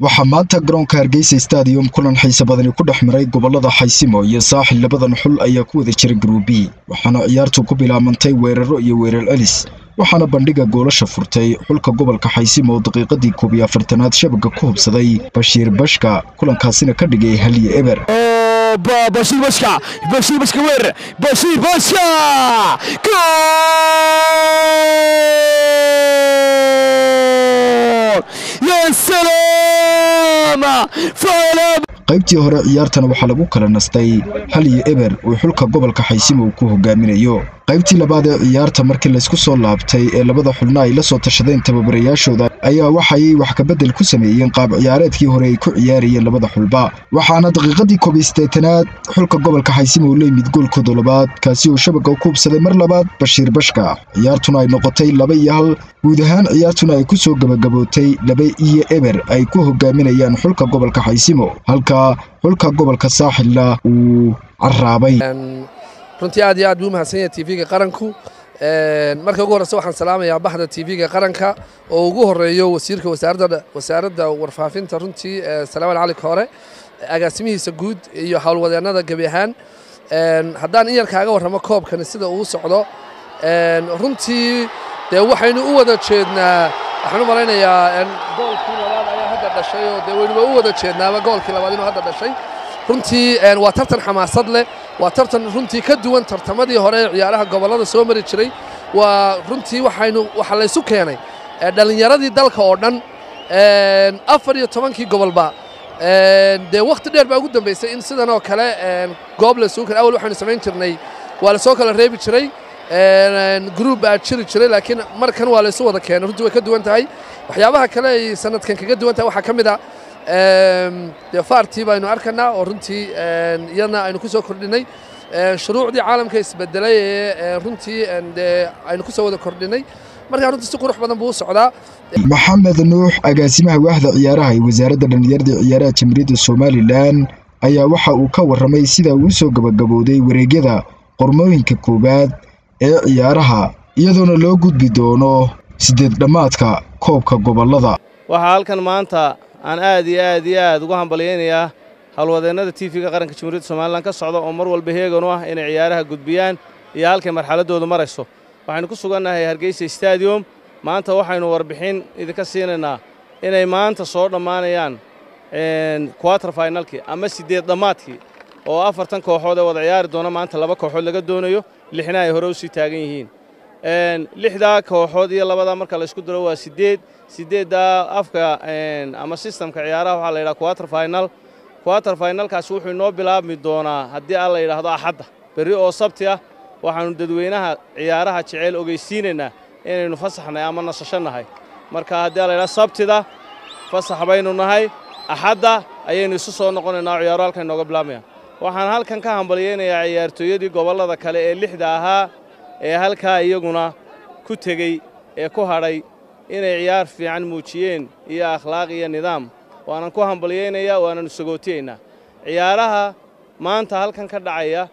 waxaa maanta garoonka Hargeysa Stadium kulan xiiso badan ku dhaxmaray gobolada Xaysimo iyo Saaxil labadan xul ayaa ku wada jiray Group B waxaana ciyaartu ku bilaabantay weeraro iyo weerar celis waxaana bandhiga goolasha furtay xulka gobolka Xaysimo daqiiqadii 41aad shabaga ku hubsaday Bashiir Bashka kulankaasina ka dhigay hal iyo eber بشير بشكا وير بشير بشكا جول يا سلام فعلا qaybtii hore ciyaartana waxa lagu kala nastay hal iyo eber oo xulka gobolka Xaysimo ku hogaaminayo qaybtii labaad ee ciyaarta markii la isku soo laabtay ee labada xulna ay la soo tashadeen tababarayaashooda ayaa waxay wax ka bedel ku sameeyeen qaab ciyaareedkii hore ay ku ciyaarayeen labada xulba waxaana daqiiqadii 11aad xulka gobolka Xaysimo uu leeyimid goolkooda labaad kaasi oo shabaga ku hubsaday mar labaad Bashiir Bashka ciyaartuna ay noqotay 2-1 guud ahaan ciyaartuna ay ku soo gabagabootay 2-eber ay ku hogaaminayaan xulka gobolka Xaysimo halka xulka gobolka Saaxil uu caraabay runtii aad iyo aad buu mahadsan TV-ga qaranku marka ugu horeysa waxaan salaamayaa baxda TV-ga qaranka oo ugu horeeyo wasiirka wasaaradda warfaafinta runtii Salaaman Cali Koore agaasimihiisa guud iyo hawlwadeennada gabi ahaan haddaan in yar kaaga warramo koobkan sida uu socdo runtii waxaynu u wada jeednaa waxaan u malaynayaa goolkii labaad ayaa hadda dhashay oo waynu u wada jeednaaba goolkii labaad inuu hadda dhashay runtii waa tartan xamaasad leh waa tartan runtii ka duwan tartamadii hore ee ciyaaraha gobolada soo mari jiray waa runtii waxa la isu keenay dhalinyaradii dalka oo dhan 14 gobolba waqti dheer baa ugu dambeysay in sidan oo kale goob la isugu keenay awal waxaanu samayn jirnay waa la soo kala reebi jiray group baa jiri jiray laakiin markan waa la isu wada keenay runtii way ka duwan tahay waxyaabaha kale ay sanadkan kaga duwan tahay waxaa ka mid ah faartii baynu arkanaa oo runtii iyadna aynu ku soo kordhinay shuruucdii caalamka isbedelay ee runtii aynu ku soo wada kordhinay marka runtii si qurux badan buu u socdaa Maxamed Nuux agaasimaha waaxda ciyaaraha ee wasaaradda dhalinyarada ciyaaraha Jamhuuriyadda Somaliland ayaa waxa uu ka warramay sida uu soo gabagabooday wareegyada qormooyinka koobaad ee ciyaaraha iyadoona loo gudbi doono 8 dhamaadka koobka gobolada waxa halkan maanta aan aad iyo aad ugu hambalyeynaya halwadeennada TV-ga qaranka Jamhuuriyadda Somaliland ka socda oo mar walba heegan u ah inay ciyaaraha gudbiyaan iyo halkay marxaladoodu marayso waxaynu ku sugannahay Hargeysa Stadium maanta waxaynu warbixin idinka siinaynaa inay maanta soo dhamaanayaan quarter finalkii ama 8 dhamaadkii oo 4 kooxood ee wada ciyaari doona maanta 2 kooxood laga doonayo 6na ay hore u sii taagan yihiin 6da kooxood iyo 2da marka la isku daro waa 8da afka ama systemka ciyaaraha waxa la yiraahdaa quarter finalkaas wuxuu inoo bilaabmi doonaa haddii aan la yiraahdo axadda bari oo sabti ah waxaanu dadweynaha ciyaaraha jecel ogeysiinaynaa inaynu fasaxnay ama nasashanahay marka haddii la yiraahdo sabtida fasax baynu nahay axadda ayaynu isu soo noqonaynaa ciyaaro halkan nooga bilaabmayaan waxaan halkan ka hambalyeynaa ciyaartooyadii gobolada kale ee 6da ahaa ee halka iyaguna ku tagay ee ku hadhay inay ciyaar fiican muujiyeen iyo akhlaaq iyo nidaam waanan ku hambalyeynaa waanan sagootiyeynaa ciyaaraha maanta halkan ka dhacaya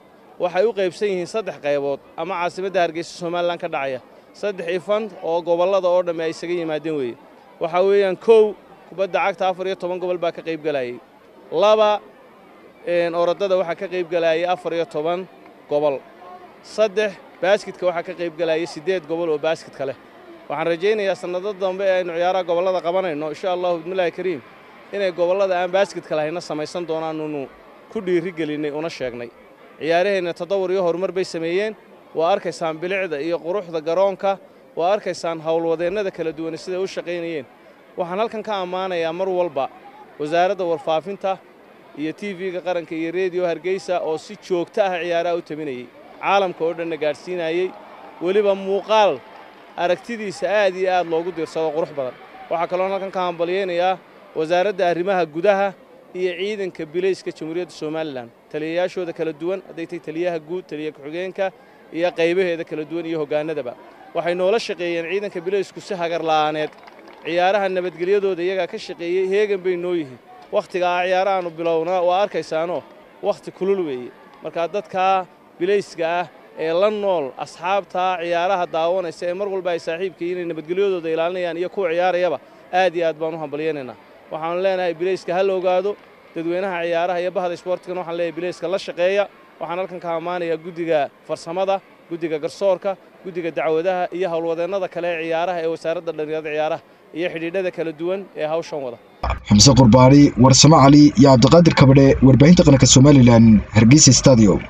waxay u qaybsan yihiin 3 qaybood ama caasimadda Hargeysa Somaliland ka dhacaya 3 event oo gobolada oo dhamay isaga yimaadeen weeye waxa weeyaan 1 kubadda cagta 14 gobol baa ka qayb galayay 2 orodada waxa ka qayb galayay 14 gobol 3 basketka waxa ka qayb galayay 8 gobol oo basketka leh waxaan rajaynayaa sanadada dambe ee aynu ciyaaraha gobolada qabanayno insha Allah bismillaahi kariim inay gobolada aan basketka lahayna samaysan doonaan inuu ku dhiiri gelinay una sheegnay ciyaaraheena tadawur iyo horumar bay sameeyeen waa arkaysaan bilicda iyo quruxda garoonka waa arkaysaan hawlwadeennada kala duwan sida u shaqeynayeen waxaan halkan ka amaanayaa mar walba wasaaradda warfaafinta iyo TV-ga qaranka iyo radio Hargeysa oo si joogto ah ciyaaraha u taminayay caalamka oo dhan gaarsiinayay waliba muuqaal aragtidiisa aad iyo aad loogu diirsado qurux badan waxa kale oo halkan ka hambalyeynaya wasaaradda arrimaha gudaha iyo ciidanka bilayska Jamhuuriyadda Somaliland taliyayaashooda kala duwan adeegtay taliyaha guud taliyaha ku-xigeenka iyo qaybaheeda kala duwan iyo hogaanadaba waxay noola shaqeeyeen ciidanka bilaysku si hagar la'aaneed ciyaaraha nabadgelyadooda iyaga ka shaqeeyay heegan bay noo yihiin waqtiga ciyaaraha bilowna waa arkaysaano waqti kulul weeye marka dadka bilayska ah ee la nool asxaabta ciyaaraha daawanaysa ee mar walba ay saaxiibka yihiin nabadgelyadooda ilaalinayaan iyo ku ciyaarayaba aad iyo aad baan u hambalyeynaa waxaan leenahay bilayska hal ogaado dadweynaha ciyaaraha iyo bahda isboortiga waxaan leeyahay bilayska la shaqeeya waxaan halkan ka amaanayaa guddiga farsamada guddiga garsoorka guddiga dacwadaha iyo howlwadeennada kale ee ciyaaraha ee wasaaradda dhalinyarada ciyaaraha iyo xidhiidhada kala duwan ee hawshan wada xamse qurbaani warsamo cali iyo cabdiqaadir kabadhe warbaahinta qaranka Somaliland Hargeysa Stadium